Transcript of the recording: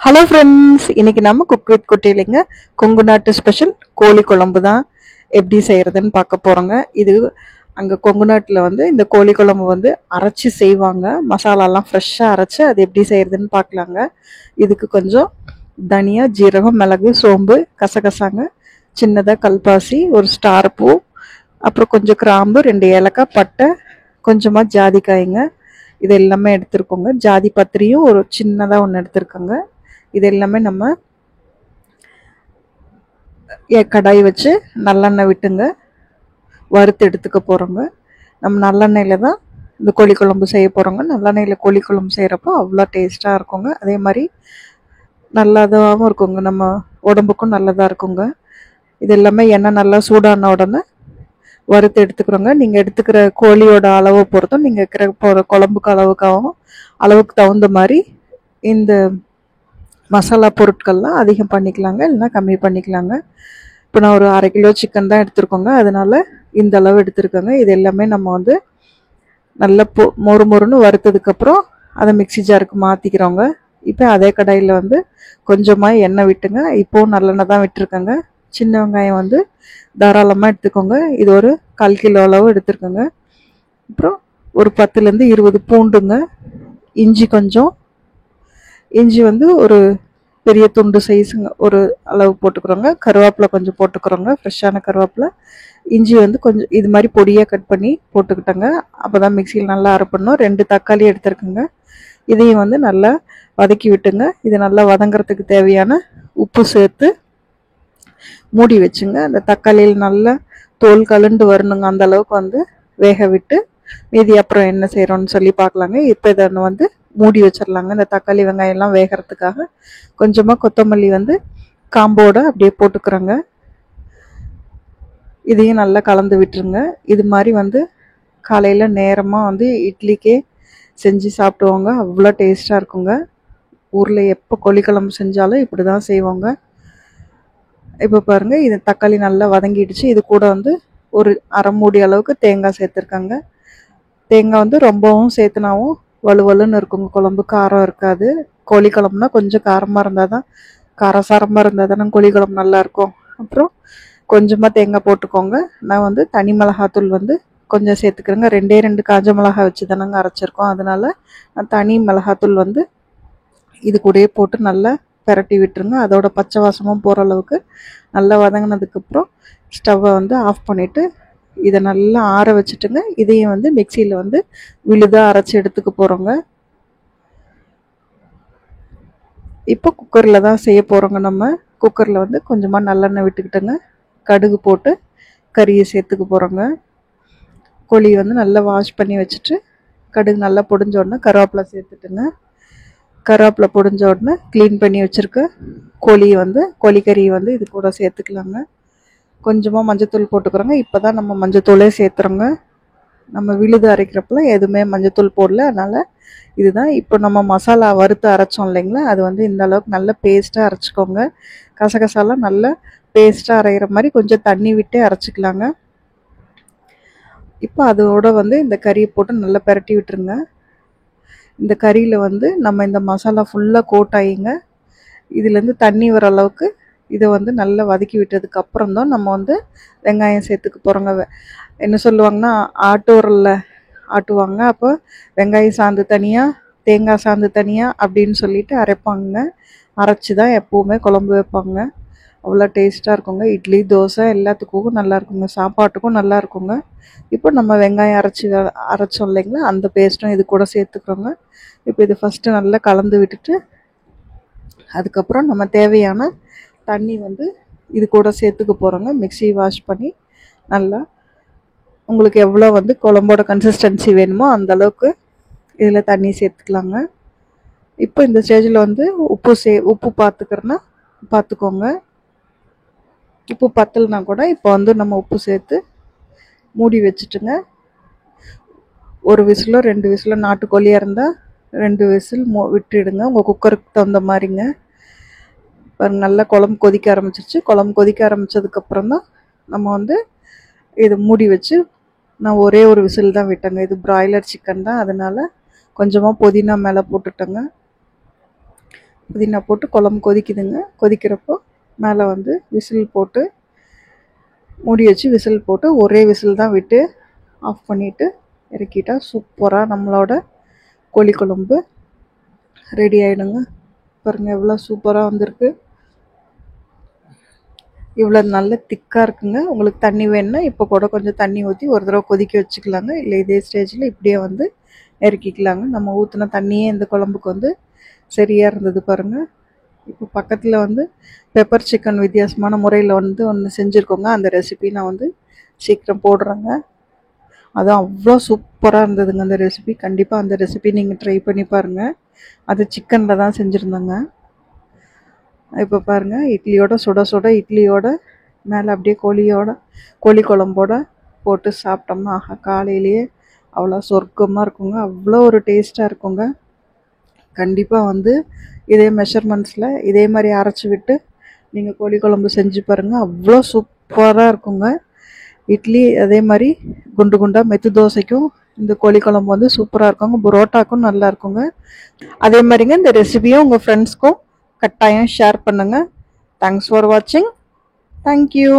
Hello friends, இன்னைக்கு நம்ம cook with குட்டிலிங்க Kongu நாட்டு ஸ்பெஷல் கோழி குழம்பு தான் எப்படி செய்யறதுன்னு பார்க்க போறோங்க. இது அங்கே கொங்கு நாட்டில் வந்து இந்த கோழி குழம்பு வந்து அரைச்சி செய்வாங்க. மசாலாலாம் ஃப்ரெஷ்ஷாக அரைச்சி அது எப்படி செய்யறதுன்னு பார்க்கலாங்க. இதுக்கு கொஞ்சம் தனியா, ஜீரகம், மிளகு, சோம்பு, கசகசாங்க, சின்னதாக கல்பாசி, ஒரு ஸ்டார் பூ, அப்புறம் கொஞ்சம் கிராம்பு, 2 ஏலக்காய், பட்டை, கொஞ்சமாக ஜாதிக்காய்ங்க. இது எல்லாமே எடுத்துருக்கோங்க. ஜாதி பத்திரியும் ஒரு சின்னதாக ஒன்று எடுத்துருக்கோங்க. இது எல்லாமே நம்ம கடாய் வச்சு நல்லெண்ணெய் விட்டுங்க வறுத்து எடுத்துக்க போகிறோங்க. நம்ம நல்லெண்ணெயில் தான் இந்த கோழி குழம்பு செய்ய போகிறோங்க. நல்லெண்ணெயில் கோழி குழம்பு செய்கிறப்போ அவ்வளோ டேஸ்ட்டாக இருக்குங்க. அதே மாதிரி நல்லதாகவும் இருக்குங்க, நம்ம உடம்புக்கும் நல்லதாக இருக்குங்க. இது எல்லாமே எண்ணெய் நல்லா சூடான உடனே வறுத்து எடுத்துக்கிறோங்க. நீங்கள் எடுத்துக்கிற கோழியோட அளவை பொறுத்தும் நீங்கள் இருக்கிற போகிற குழம்புக்கு அளவுக்கு தகுந்த மாதிரி இந்த மசாலா பொருட்கள்லாம் அதிகம் பண்ணிக்கலாங்க, இல்லைன்னா கம்மி பண்ணிக்கலாங்க. இப்போ நான் ஒரு 1/2 கிலோ சிக்கன் தான் எடுத்துருக்கோங்க, அதனால இந்த அளவு எடுத்துருக்கோங்க. இது எல்லாமே நம்ம வந்து நல்லா மொறு மொறுன்னு வறுத்ததுக்கப்புறம் அதை மிக்சி ஜாருக்கு மாற்றிக்கிறோங்க. இப்போ அதே கடாயில் வந்து கொஞ்சமாக எண்ணெய் விட்டுங்க. இப்போவும் நல்லெண்ணெய் தான் விட்டுருக்கோங்க. சின்ன வெங்காயம் வந்து தாராளமாக எடுத்துக்கோங்க. இது ஒரு 1/4 கிலோ அளவு எடுத்துருக்கோங்க. அப்புறம் ஒரு 10லேருந்து 20 பூண்டுங்க. இஞ்சி வந்து ஒரு பெரிய துண்டு சைஸுங்க ஒரு அளவு போட்டுக்கிறோங்க. கருவேப்பிலை கொஞ்சம் போட்டுக்கிறோங்க, ஃப்ரெஷ்ஷான கருவேப்பிலை. இஞ்சி வந்து கொஞ்சம் இது மாதிரி பொடியாக கட் பண்ணி போட்டுக்கிட்டோங்க. அப்போ தான் மிக்சியில் நல்லா அரைப்படணும். 2 தக்காளி எடுத்துருக்குங்க. இதையும் வந்து நல்லா வதக்கி விட்டுங்க. இது நல்லா வதங்கிறதுக்கு தேவையான உப்பு சேர்த்து மூடி வச்சுங்க. அந்த தக்காளியில் நல்லா தோல் கலண்டு வரணுங்க. அந்த அளவுக்கு வந்து வேக விட்டு மீதி அப்புறம் என்ன செய்கிறோன்னு சொல்லி பார்க்கலாங்க. இப்போ இதை வந்து மூடி வச்சிடலாங்க. இந்த தக்காளி வெங்காயம்லாம் வேகிறதுக்காக கொஞ்சமாக கொத்தமல்லி வந்து காம்போட அப்படியே போட்டுக்கிறோங்க. இதையும் நல்லா கலந்து விட்டுருங்க. இது மாதிரி வந்து காலையில் நேரமாக வந்து இட்லிக்கே செஞ்சு சாப்பிடுவாங்க. அவ்வளோ டேஸ்ட்டாக இருக்குங்க. ஊரில் எப்போ கோழிக்குழம்பு செஞ்சாலும் இப்படி தான் செய்வாங்க. இப்போ பாருங்கள், இது தக்காளி நல்லா வதங்கிடுச்சு. இது கூட வந்து ஒரு 1/2 மூடி அளவுக்கு தேங்காய் சேர்த்துருக்காங்க. தேங்காய் வந்து ரொம்பவும் சேர்த்துனாவும் வலுவலுன்னு இருக்குங்க, குழம்பு காரம் இருக்காது. கோழி குழம்புனா கொஞ்சம் காரமாக இருந்தால் தான், காரசாரமாக இருந்தால் தானே கோழி குழம்பு நல்லாயிருக்கும். அப்புறம் கொஞ்சமாக தேங்காய் போட்டுக்கோங்க. நான் வந்து தனி மிளகாத்தூள் வந்து கொஞ்சம் சேர்த்துக்கிறேங்க. 2 காஞ்ச மிளகாய் வச்சு தானங்க அரைச்சிருக்கோம், அதனால நான் தனி மிளகாத்தூள் வந்து இது கூடயே போட்டு நல்லா பெரட்டி விட்டுருங்க. அதோட பச்சை வாசமும் போகிற அளவுக்கு நல்லா வதங்கினதுக்கப்புறம் ஸ்டவ்வை வந்து ஆஃப் பண்ணிவிட்டு இதை நல்லா ஆற வச்சுட்டுங்க. இதையும் வந்து மிக்சியில் வந்து விழுதாக அரைச்சி எடுத்துக்க போகிறோங்க. இப்போ குக்கரில் தான் செய்ய போகிறோங்க. நம்ம குக்கரில் வந்து கொஞ்சமாக நல்லெண்ணெய் விட்டுக்கிட்டோங்க. கடுகு போட்டு கறியை சேர்த்துக்க போகிறோங்க. கோழியை வந்து நல்லா வாஷ் பண்ணி வச்சுட்டு கடுகு நல்லா பொடிஞ்ச உடனே கருவேப்பிலை சேர்த்துட்டுங்க. கருவேப்பிலை பொடிஞ்ச உடனே க்ளீன் பண்ணி வச்சுருக்க கோழிக்கறியை வந்து இது கூட சேர்த்துக்கலாங்க. கொஞ்சமாக மஞ்சத்தூள் போட்டுக்கிறோங்க. இப்போ தான் நம்ம மஞ்சத்தூளே சேர்த்துறோங்க. நம்ம விழுது அரைக்கிறப்பெல்லாம் எதுவுமே மஞ்சத்தூள் போடல, அதனால் இதுதான். இப்போ நம்ம மசாலா வறுத்து அரைச்சோம் இல்லைங்களா, அது வந்து இந்த அளவுக்கு நல்ல பேஸ்ட்டாக அரைச்சிக்கோங்க. கசகசாலாம் நல்லா பேஸ்ட்டாக அரைகிற மாதிரி கொஞ்சம் தண்ணி விட்டே அரைச்சிக்கலாங்க. இப்போ அதோட வந்து இந்த கறியை போட்டு நல்லா பெரட்டி விட்டுருங்க. இந்த கறியில் வந்து நம்ம இந்த மசாலா ஃபுல்லாக கோட் ஆகிங்க. இதுலேருந்து தண்ணி வர அளவுக்கு இதை வந்து நல்லா வதக்கி விட்டதுக்கு அப்புறம் தான் நம்ம வந்து வெங்காயம் சேர்த்துக்க போகிறோங்க. என்ன சொல்லுவாங்கன்னா, ஆட்டு உரலில் ஆட்டுவாங்க, அப்போ வெங்காயம் சாந்து தனியாக, தேங்காய் சாந்து தனியாக அப்படின்னு சொல்லிட்டு அரைப்பாங்க. அரைச்சி தான் எப்போவுமே குழம்பு வைப்பாங்க. அவ்வளோ டேஸ்ட்டாக இருக்குங்க. இட்லி, தோசை எல்லாத்துக்கும் நல்லா இருக்குங்க, சாப்பாட்டுக்கும் நல்லா இருக்குங்க. இப்போ நம்ம வெங்காயம் அரைச்சோம் இல்லைங்களா, அந்த பேஸ்ட்டும் இது கூட சேர்த்துக்கிறோங்க. இப்போ இது ஃபஸ்ட்டு நல்லா கலந்து விட்டுட்டு அதுக்கப்புறம் நம்ம தேவையான தண்ணி வந்து இது கூட சேர்த்துக்க போகிறோங்க. மிக்ஸி வாஷ் பண்ணி நல்லா உங்களுக்கு எவ்வளோ வந்து குழம்போட கன்சிஸ்டன்சி வேணுமோ அந்த அளவுக்கு இதில் தண்ணி சேர்த்துக்கலாங்க. இப்போ இந்த ஸ்டேஜில் வந்து உப்பு பார்த்துக்கோங்க. உப்பு பத்தலைனா கூட இப்போ வந்து நம்ம உப்பு சேர்த்து மூடி வச்சுட்டுங்க. ஒரு விசிலோ 2 விசிலோ, நாட்டுக்கோழியாக இருந்தால் 2 விசில் விட்டுடுங்க, உங்கள் குக்கருக்கு தகுந்த மாதிரிங்க. பாருங்க, நல்லா குழம்பு கொதிக்க ஆரம்பிச்சிருச்சு. குழம்பு கொதிக்க ஆரம்பித்ததுக்கப்புறம் தான் நம்ம வந்து இது மூடி வச்சு, நான் ஒரே ஒரு விசில் தான் விட்டேங்க. இது பிராய்லர் சிக்கன் தான், அதனால் கொஞ்சமாக புதினா மேலே போட்டுட்டேங்க. புதினா போட்டு குழம்பு கொதிக்குதுங்க. கொதிக்கிறப்போ மேலே வந்து விசில் போட்டு மூடி வச்சு விசில் போட்டு ஒரே விசில் தான் விட்டு ஆஃப் பண்ணிவிட்டு இறக்கிட்டா சூப்பராக நம்மளோட கோழி குழம்பு ரெடி ஆகிடுங்க. பாருங்கள் எவ்வளோ சூப்பராக வந்திருக்கு. இவ்வளோ நல்ல திக்காக இருக்குங்க. உங்களுக்கு தண்ணி வேணுன்னா இப்போ கூட கொஞ்சம் தண்ணி ஊற்றி ஒரு தடவை கொதிக்க வச்சுக்கலாங்க. இல்லை இதே ஸ்டேஜில் இப்படியே வந்து இறக்கிக்கலாங்க. நம்ம ஊற்றின தண்ணியே இந்த குழம்புக்கு வந்து சரியாக இருந்தது பாருங்கள். இப்போ பக்கத்தில் வந்து பெப்பர் சிக்கன் வித்தியாசமான முறையில் வந்து ஒன்று செஞ்சுருக்கோங்க. அந்த ரெசிபி நான் வந்து சீக்கிரம் போடுறேங்க. அது அவ்வளோ சூப்பராக இருந்ததுங்க அந்த ரெசிபி. கண்டிப்பாக அந்த ரெசிபி நீங்கள் ட்ரை பண்ணி பாருங்கள். அது சிக்கனில் தான் செஞ்சுருந்தேங்க. இப்போ பாருங்கள் இட்லியோட சுட சுட இட்லியோட மேலே அப்படியே கோழி குழம்போட போட்டு சாப்பிட்டோம்னா ஆஹா காலையிலேயே அவ்வளோ சொர்க்கமாக இருக்குங்க. அவ்வளோ ஒரு டேஸ்ட்டாக இருக்குங்க. கண்டிப்பாக வந்து இதே மெஷர்மெண்ட்ஸில் இதே மாதிரி அரைச்சி விட்டு நீங்கள் கோழி குழம்பு செஞ்சு பாருங்கள். அவ்வளோ சூப்பராக இருக்குங்க. இட்லி அதே மாதிரி குண்டு குண்டாக மெத்து தோசைக்கும் இந்த கோழி குழம்பு வந்து சூப்பராக இருக்குங்க. புரோட்டாக்கும் நல்லா இருக்குங்க. அதே மாதிரிங்க இந்த ரெசிபியும் உங்கள் ஃப்ரெண்ட்ஸ்க்கும் கட்டாயம் ஷேர் பண்ணுங்கள். தேங்க்ஸ் ஃபார் வாட்சிங். தேங்க்யூ.